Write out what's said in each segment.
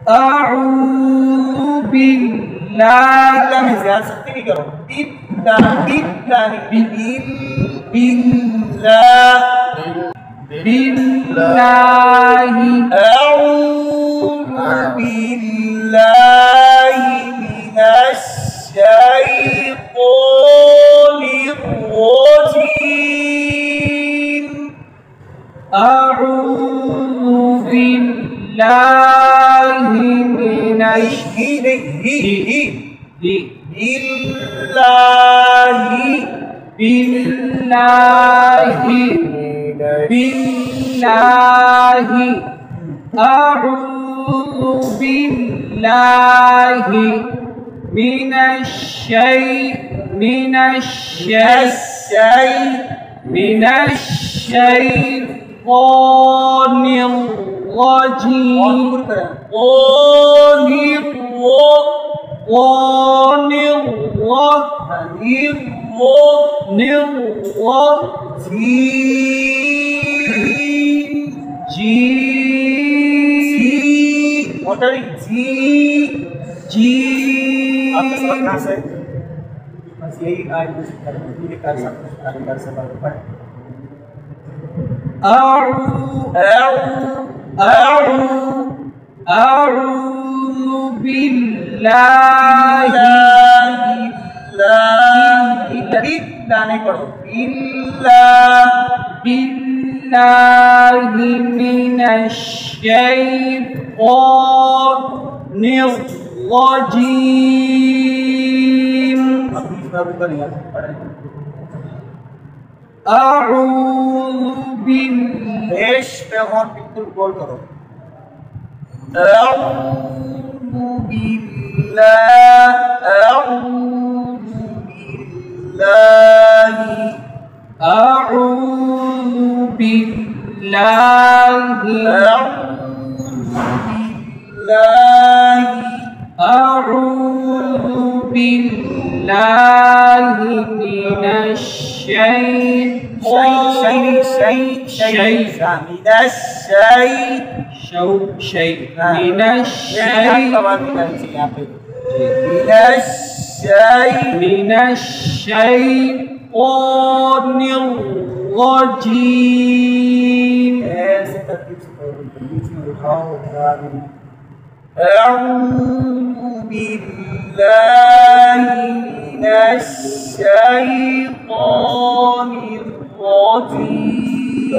أعوذ بالله में ज़्यादा सख्ती नहीं करो بالله أعوذ بالله من الشيطان الرجيم أعوذ بالله من بالله أعوذ بالله من الشيطان الرجيم आपका सबक कहाँ से बस यही आज कर सकते أعوذ بالله بالله من الشيطان الرجيم أعوذ بالله बिल्कुल बोल करो أعوذ بالله أعوذ بالله أعوذ بالله من من الشيطان الرجيم أعوذ بالله من الشيطان الرجيم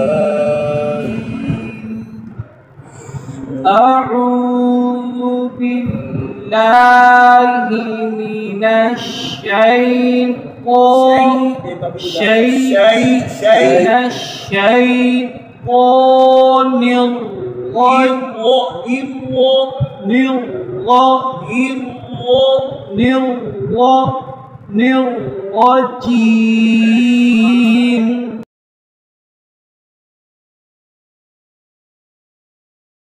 أعوذ بالله من الشيطان الرجيم